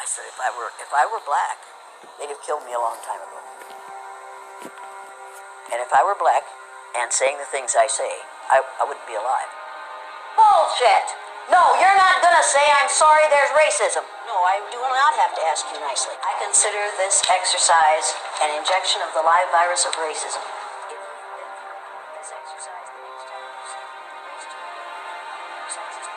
I said, if I were black, they'd have killed me a long time ago. And if I were black and saying the things I say, I wouldn't be alive. Bullshit! No, you're not gonna say I'm sorry there's racism. No, I do not have to ask you nicely. I consider this exercise an injection of the live virus of racism. This exercise, the next time you see me next to me, exercise is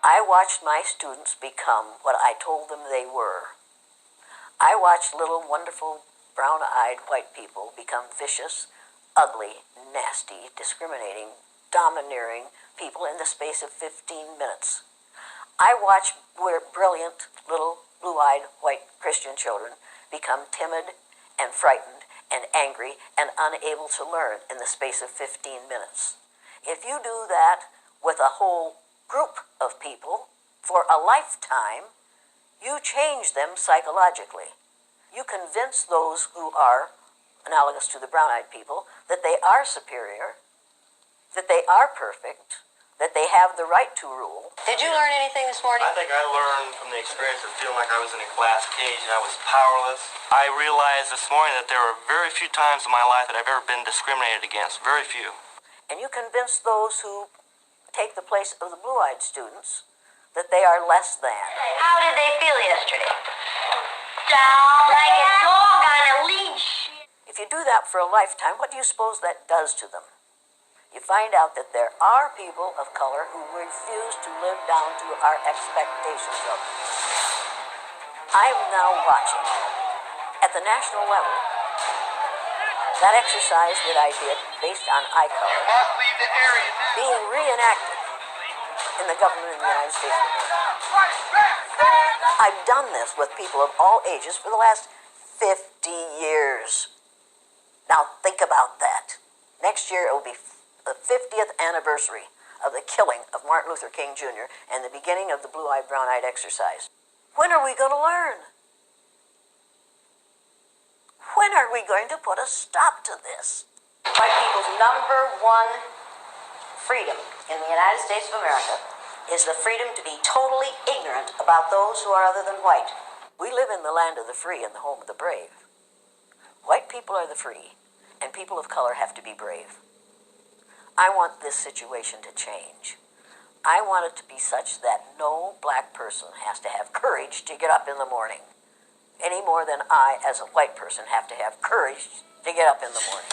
I watched my students become what I told them they were. I watched little, wonderful, brown-eyed white people become vicious, ugly, nasty, discriminating, domineering people in the space of 15 minutes. I watched brilliant, little, blue-eyed, white Christian children become timid and frightened and angry and unable to learn in the space of 15 minutes. If you do that with a whole group of people for a lifetime, you change them psychologically. You convince those who are analogous to the brown-eyed people that they are superior, that they are perfect, that they have the right to rule. Did you learn anything this morning? I think I learned from the experience of feeling like I was in a glass cage and I was powerless. I realized this morning that there were very few times in my life that I've ever been discriminated against. Very few. And you convince those who take the place of the blue-eyed students that they are less than. How did they feel yesterday? Down like a dog on a leash. If you do that for a lifetime, what do you suppose that does to them? You find out that there are people of color who refuse to live down to our expectations of them. I am now watching, at the national level, that exercise that I did based on eye color being reenacted in the government of the United States of America. I've done this with people of all ages for the last 50 years. Now think about that. Next year it will be the 50th anniversary of the killing of Martin Luther King Jr. and the beginning of the blue-eyed, brown-eyed exercise. When are we going to learn? When are we going to put a stop to this? White people's number one freedom in the United States of America is the freedom to be totally ignorant about those who are other than white. We live in the land of the free and the home of the brave. White people are the free, and people of color have to be brave. I want this situation to change. I want it to be such that no black person has to have courage to get up in the morning, any more than I, as a white person, have to have courage to get up in the morning.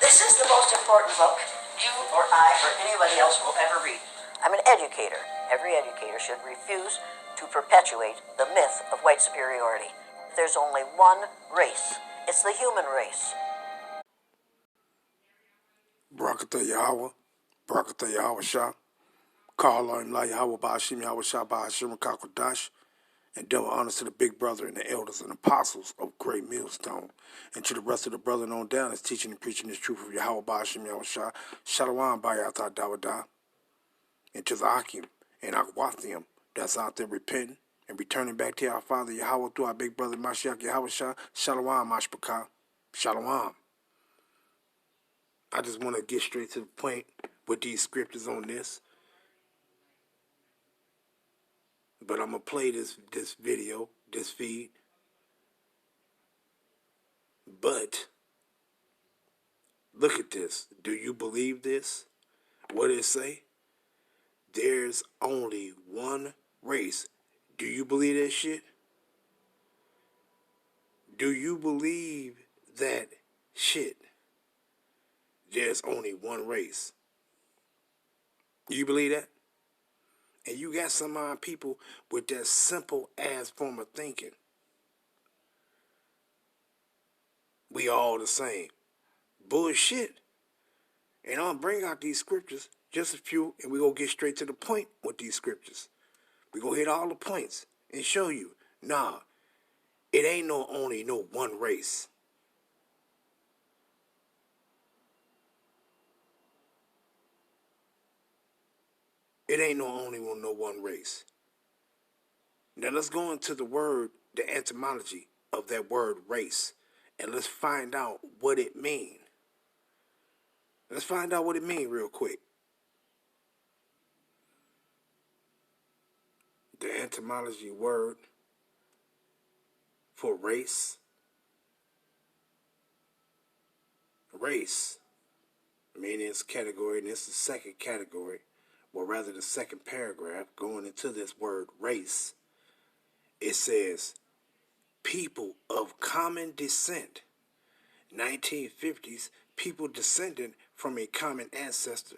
This is the most important book you or I or anybody else will ever read. I'm an educator. Every educator should refuse to perpetuate the myth of white superiority. There's only one race. It's the human race. Barakatah Yahweh, Barakatah Yahweh Shah, Kala Imla Yahweh Ba'ashim Yahweh Shah Ba'ashim Kakodash, and double honors to the big brother and the elders and apostles of Great Millstone, and to the rest of the brethren on down that's teaching and preaching this truth of Yahweh Ba'ashim Yahweh Shah, Shalom Ba'yatah Dawadah, and to the Akim and Akwathium that's out there repenting and returning back to our Father Yahweh through our big brother Mashiach Yahweh Shah, Shalom Mashpakah, Shalom. I just want to get straight to the point with these scriptures on this. But I'm going to play this video, this feed. But look at this. Do you believe this? What did it say? There's only one race. Do you believe that shit? Do you believe that shit? There's only one race. Do you believe that? And you got some people with that simple ass form of thinking. We all the same. Bullshit. And I'll bring out these scriptures, just a few, and we're going to get straight to the point with these scriptures. We're going to hit all the points and show you, nah, it ain't only one race. It ain't only one race. Now let's go into the word, the etymology of that word race, and let's find out what it means. Let's find out what it means real quick. The etymology word for race. Race, meaning it's category, and it's the second category, or rather the second paragraph going into this word race. It says, people of common descent. 1950s, people descendant from a common ancestor.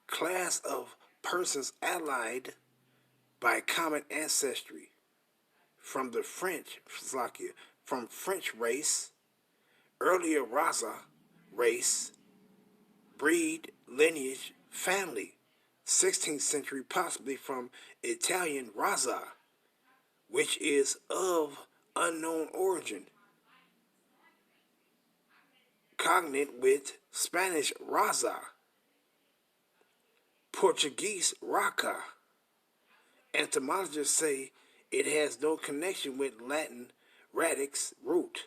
Class of persons allied by common ancestry. From the French, Slovakia, from French race, earlier Raza race, breed, lineage, family. 16th century, possibly from Italian razza, which is of unknown origin. Cognate with Spanish raza, Portuguese raca. Etymologists say it has no connection with Latin radix root,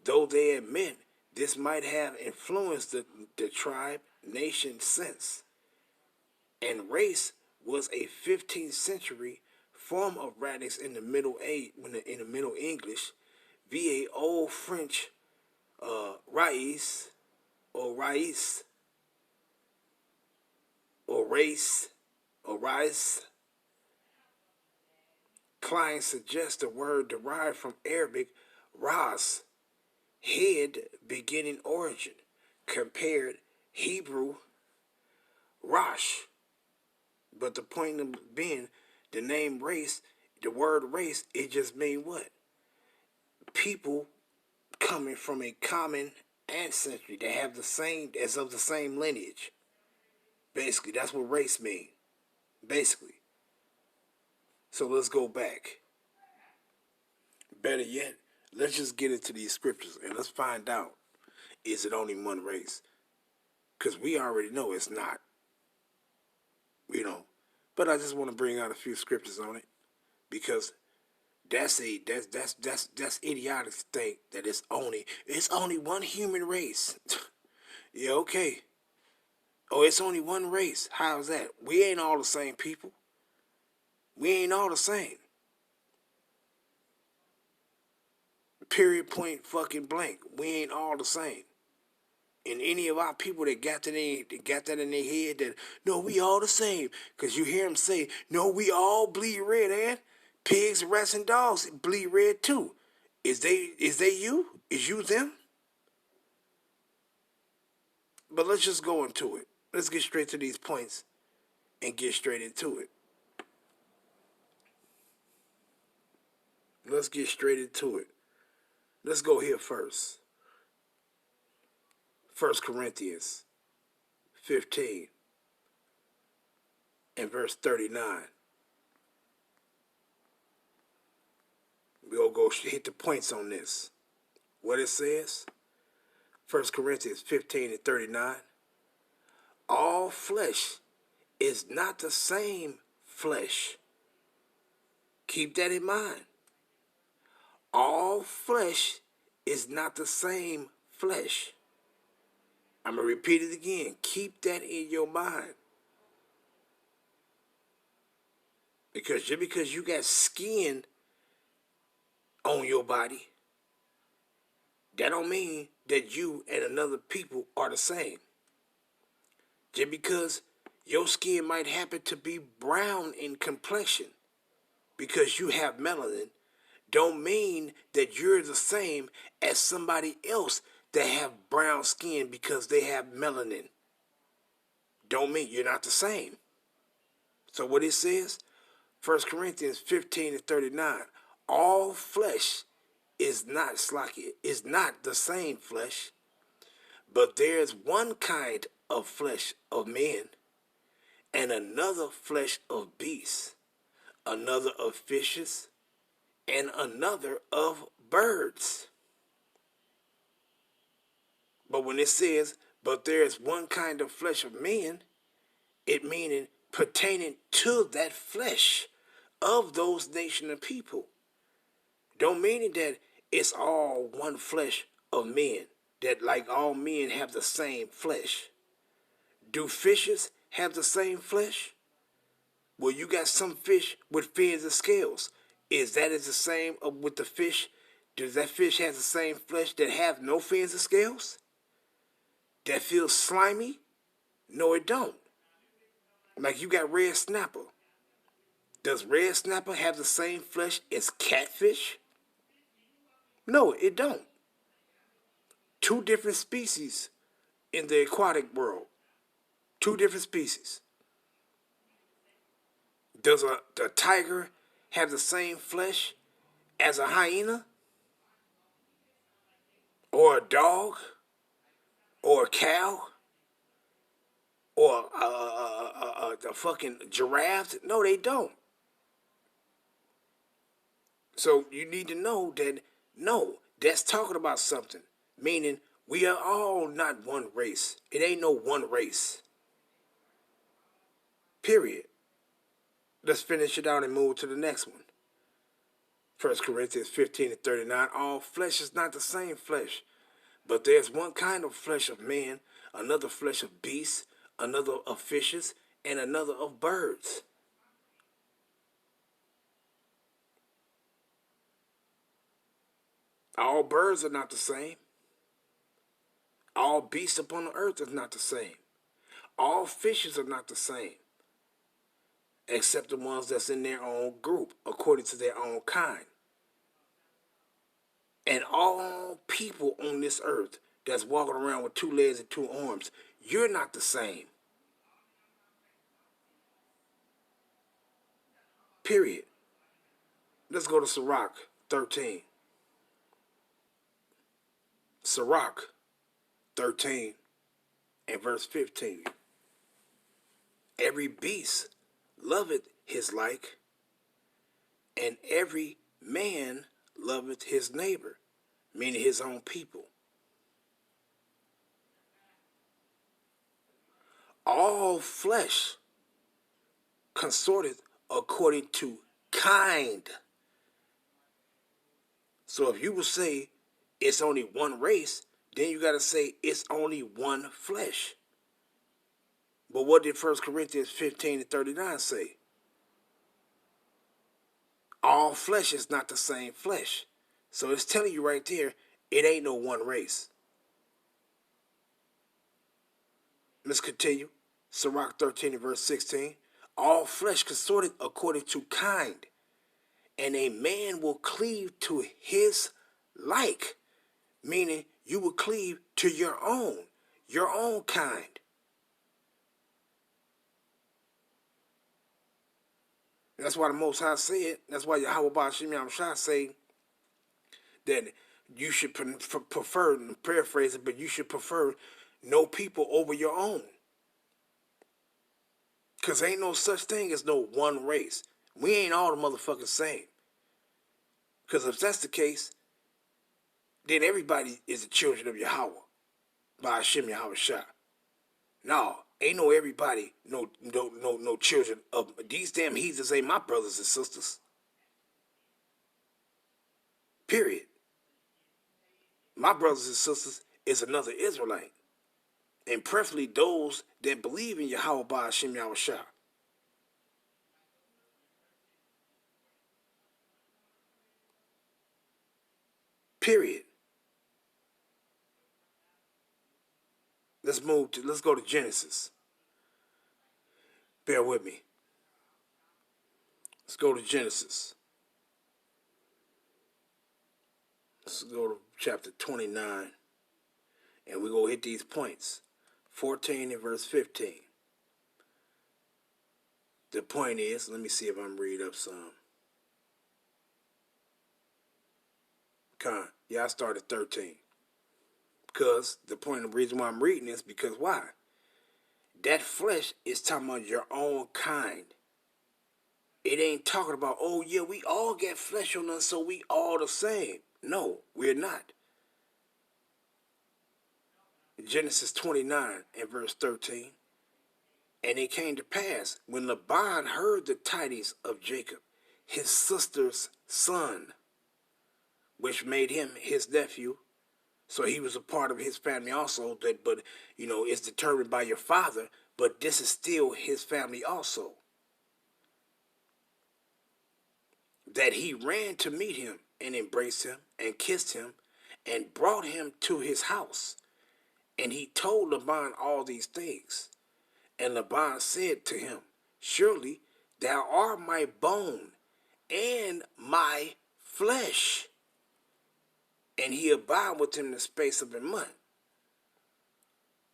though they admit this might have influenced the tribe nation sense. And race was a 15th century form of radix in the Middle English, via Old French race or race or race or rice. Klein suggests the word derived from Arabic ras, head, beginning origin, compared Hebrew Rosh. But the point of being, the name race, the word race, it just means what? People coming from a common ancestry that have the same, as of the same lineage. Basically, that's what race means. Basically. So let's go back. Better yet, let's just get into these scriptures and let's find out, is it only one race? Because we already know it's not. You know. But I just want to bring out a few scriptures on it, because that's idiotic to think that it's only one human race. Yeah, okay. Oh, it's only one race. How's that? We ain't all the same people. We ain't all the same. Period, point, fucking blank. We ain't all the same. And any of our people that got that in their head that, no, we all the same. Because you hear them say, no, we all bleed red, and pigs, rats, and dogs bleed red too. Is they you? Is you them? But let's just go into it. Let's get straight to these points and get straight into it. Let's get straight into it. Let's go here first. 1 Corinthians 15 and verse 39. We'll go hit the points on this. What it says, 1 Corinthians 15 and 39. All flesh is not the same flesh. Keep that in mind. All flesh is not the same flesh. I'm going to repeat it again. Keep that in your mind. Because just because you got skin on your body, that don't mean that you and another people are the same. Just because your skin might happen to be brown in complexion because you have melanin, don't mean that you're the same as somebody else that have brown skin because they have melanin. Don't mean you're not the same. So what it says, 1 Corinthians 15 and 39, all flesh is not the same flesh, but there's one kind of flesh of men, and another flesh of beasts, another of fishes, and another of birds. But when it says, but there is one kind of flesh of men, it meaning pertaining to that flesh of those nation of people. don't mean it that it's all one flesh of men, that like all men have the same flesh. Do fishes have the same flesh? Well, you got some fish with fins and scales. Is that the same with the fish? Does that fish have the same flesh that have no fins and scales? That feels slimy? No, it don't. Like you got red snapper. Does red snapper have the same flesh as catfish? No, it don't. Two different species in the aquatic world. Two different species. Does a tiger have the same flesh as a hyena? Or a dog? Or a cow? Or a fucking giraffe? No, they don't. So you need to know that, no, that's talking about something. Meaning, we are all not one race. It ain't no one race. Period. Let's finish it out and move to the next one. 1 Corinthians 15:39. All flesh is not the same flesh, but there's one kind of flesh of man, another flesh of beasts, another of fishes, and another of birds. All birds are not the same. All beasts upon the earth is not the same. All fishes are not the same, except the ones that's in their own group, according to their own kind. And all people on this earth that's walking around with 2 legs and 2 arms, you're not the same. Period. Let's go to Sirach 13. Sirach 13 and verse 15. Every beast loveth his like, and every man loveth his neighbor, meaning his own people. All flesh consorteth according to kind. So if you will say it's only one race, then you got to say it's only one flesh. But what did 1 Corinthians 15:39 say? All flesh is not the same flesh. So it's telling you right there, it ain't no one race. Let's continue. Sirach 13 and verse 16. All flesh consorted according to kind, and a man will cleave to his like. Meaning you will cleave to your own kind. That's why the Most High said, that's why Yahweh Ba'ashim Yahushua say that you should prefer, paraphrase it, but you should prefer no people over your own. Because ain't no such thing as no one race. We ain't all the motherfuckers same. Because if that's the case, then everybody is the children of Yahweh. Ba'ashim Yahushua. No, ain't no everybody, no children of these damn heathens ain't my brothers and sisters. Period. My brothers and sisters is another Israelite. And preferably those that believe in Yahweh Ba'ashim Yahushua. Period. Let's go to Genesis. Bear with me. Let's go to Genesis. Let's go to chapter 29. And we're going to hit these points. 14 and verse 15. The point is, let me see if I'm read up some. Yeah, I started 13. Because the point of the reason why I'm reading is because why? That flesh is talking about your own kind. It ain't talking about, oh yeah, we all get flesh on us, so we all the same. No, we're not. Genesis 29 and verse 13. And it came to pass, when Laban heard the tidings of Jacob, his sister's son, which made him his nephew. So he was a part of his family also. But it's determined by your father. But this is still his family also. That he ran to meet him and embraced him and kissed him and brought him to his house. And he told Laban all these things. And Laban said to him, surely thou art my bone and my flesh. And he abode with him the space of a month.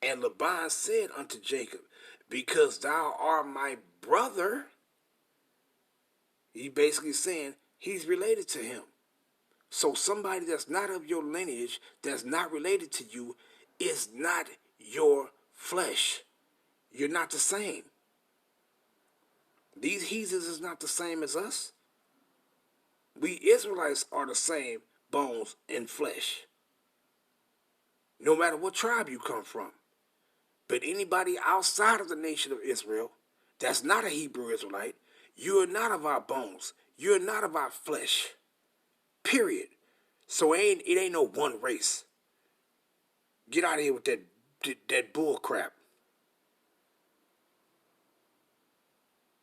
And Laban said unto Jacob, because thou art my brother. He basically saying he's related to him. So somebody that's not of your lineage, that's not related to you, is not your flesh. You're not the same. These heathens is not the same as us. We Israelites are the same bones and flesh. No matter what tribe you come from. But anybody outside of the nation of Israel that's not a Hebrew Israelite, you are not of our bones. You're not of our flesh. Period. So it ain't no one race. Get out of here with that bull crap.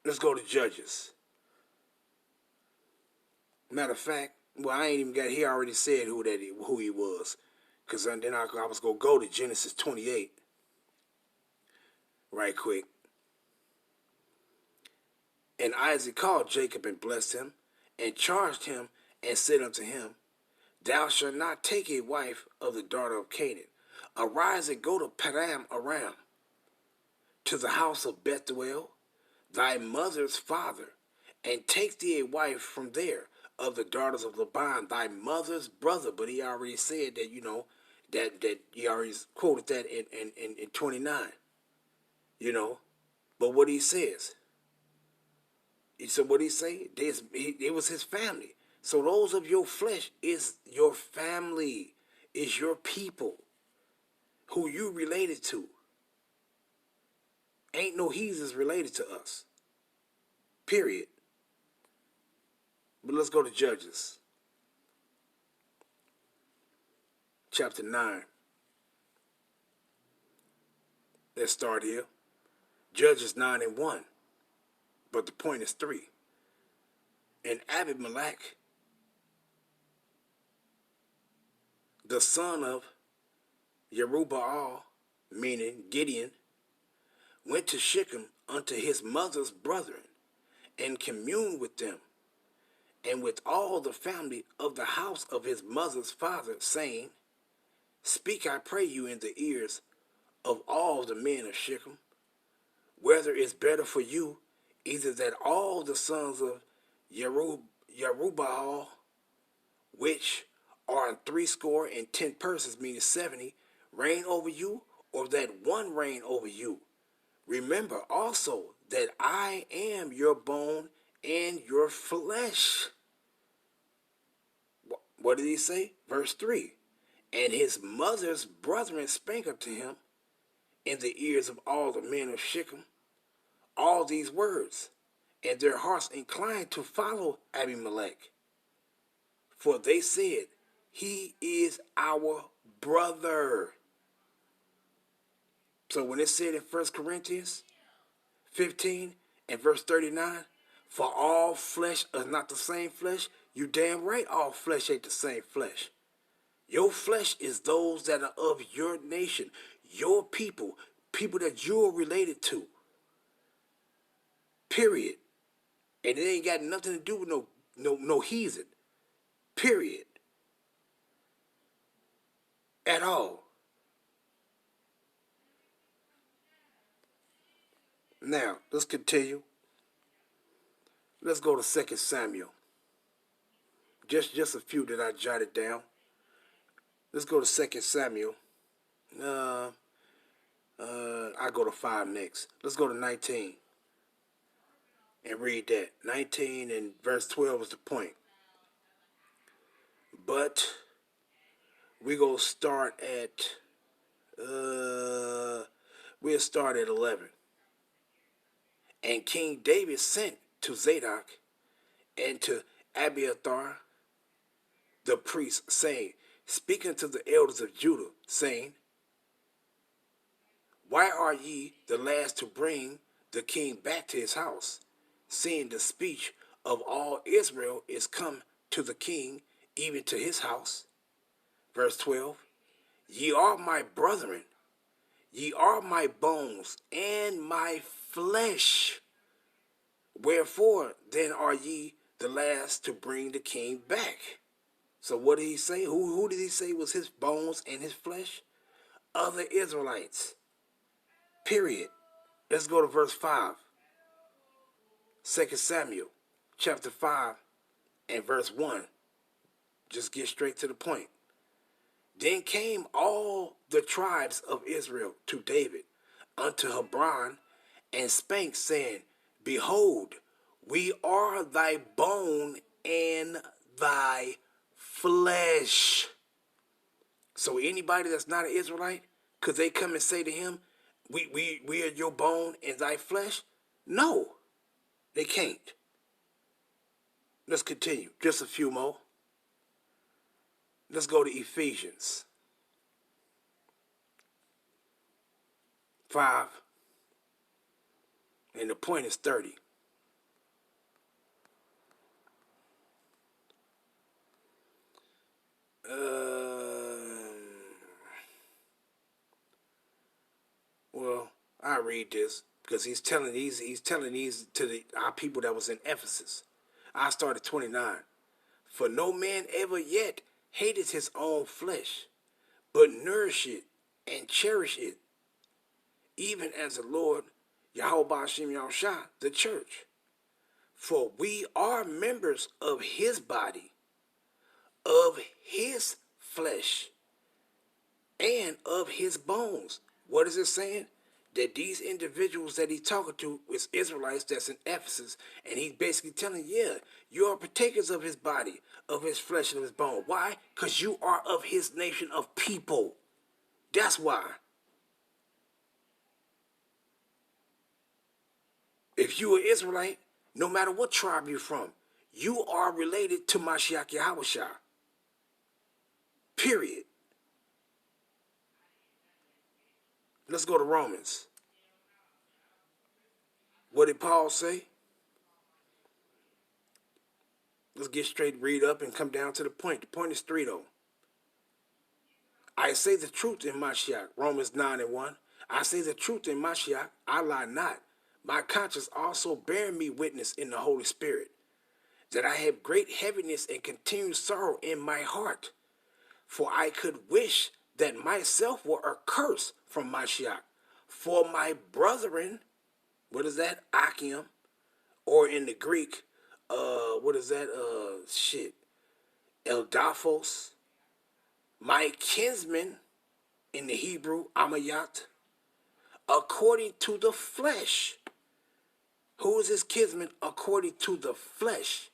Let's go to Judges. Matter of fact, well, I ain't even got here. I already said who he was. Because then I was going to go to Genesis 28. Right quick. And Isaac called Jacob and blessed him, and charged him, and said unto him, thou shalt not take a wife of the daughter of Canaan. Arise and go to Padan Aram, to the house of Bethuel, thy mother's father, and take thee a wife from there of the daughters of Laban, thy mother's brother. But he already said that, that he already quoted that in 29. But what he says, so what he say? It was his family. So those of your flesh is your family, is your people, who you related to. Ain't no heathens related to us. Period. But let's go to Judges. Chapter 9. Let's start here. Judges 9:1. But the point is 3. And Abimelech, the son of Jerubbaal, meaning Gideon, went to Shechem unto his mother's brethren, and communed with them, and with all the family of the house of his mother's father, saying, speak, I pray you, in the ears of all the men of Shechem, whether it's better for you, either that all the sons of Jerubbaal, which are 70 persons, meaning 70, reign over you, or that one reign over you. Remember also that I am your bone and your flesh. What did he say? Verse 3. And his mother's brethren spake unto him in the ears of all the men of Shechem all these words, and their hearts inclined to follow Abimelech. For they said, he is our brother. So when it said in 1 Corinthians 15 and verse 39, for all flesh is not the same flesh, you damn right all flesh ain't the same flesh. Your flesh is those that are of your nation, your people, people that you're related to. Period. And it ain't got nothing to do with no heathen. Period. At all. Now, let's continue. Let's go to 2 Samuel. Just a few that I jotted down. Let's go to 2 Samuel. I go to 5 next. Let's go to 19. And read that. 19 and verse 12 is the point. But we gonna start at we'll start at 11. And King David sent to Zadok and to Abiathar the priests, saying, speaking to the elders of Judah, saying, why are ye the last to bring the king back to his house, seeing the speech of all Israel is come to the king, even to his house? Verse 12, ye are my brethren, ye are my bones and my flesh. Wherefore then are ye the last to bring the king back? So what did he say? Who did he say was his bones and his flesh? Other Israelites. Period. Let's go to verse 5. 2 Samuel chapter 5 and verse 1. Just get straight to the point. Then came all the tribes of Israel to David unto Hebron, and spake, saying, behold, we are thy bone and thy flesh. So anybody that's not an Israelite, could they come and say to him, we are your bone and thy flesh? No, they can't. Let's continue. Just a few more. Let's go to Ephesians 5. And the point is 30. Well, I read this because he's telling these to our people that was in Ephesus. I started 29. For no man ever yet hated his own flesh, but nourish it and cherish it, even as the Lord Yahweh Ba'ashem Yahushua, the church. For we are members of his body, of his flesh, and of his bones. What is it saying? That these individuals that he's talking to is Israelites that's in Ephesus, and he's basically telling, yeah, you are partakers of his body, of his flesh, and of his bone. Why? Because you are of his nation of people. That's why. If you are Israelite, no matter what tribe you're from, you are related to Mashiach Yahushua. Period. Let's go to Romans. What did Paul say? Let's get straight, read up, and come down to the point. The point is 3, though. I say the truth in Mashiach. Romans 9 and 1. I say the truth in Mashiach. I lie not. My conscience also bearing me witness in the Holy Spirit, that I have great heaviness and continued sorrow in my heart. For I could wish that myself were accursed from Mashiach. For my brethren, what is that? Achium, or in the Greek, what is that? Eldaphos. My kinsmen, in the Hebrew, Amayat, according to the flesh. Who is his kinsman according to the flesh?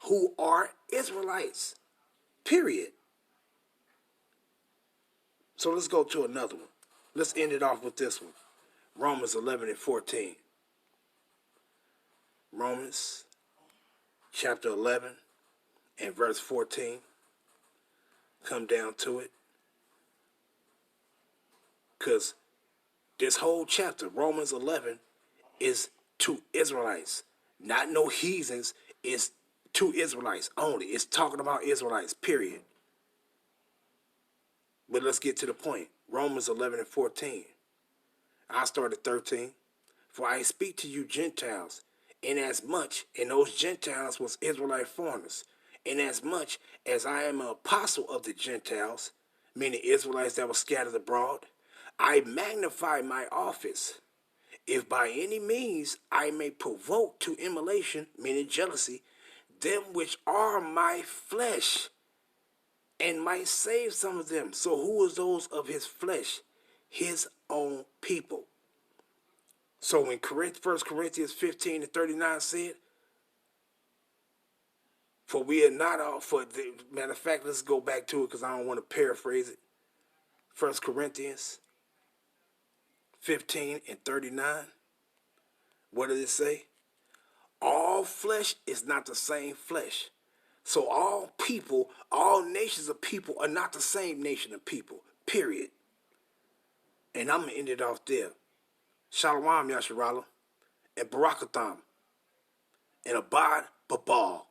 Who are Israelites. Period. So let's go to another one. Let's end it off with this one. Romans 11 and 14. Romans chapter 11 and verse 14. Come down to it. Because this whole chapter, Romans 11, is to Israelites. Not no heathens. It's to Israelites only. It's talking about Israelites, period. But let's get to the point. Romans 11 and 14. I started 13. For I speak to you Gentiles, inasmuch, and those Gentiles was Israelite foreigners, inasmuch as I am an apostle of the Gentiles, meaning Israelites that were scattered abroad, I magnify my office, if by any means I may provoke to immolation, meaning jealousy, them which are my flesh, and might save some of them. So who is those of his flesh? His own people. So when 1 Corinthians 15 and 39 said, for we are not all, for the matter of fact, let's go back to it because I don't want to paraphrase it. 1 Corinthians 15 and 39. What does it say? All flesh is not the same flesh, So all people, all nations of people are not the same nation of people, period. And I'm going to end it off there. Shalom, Yasharala, and Barakatham, and Abad Babal.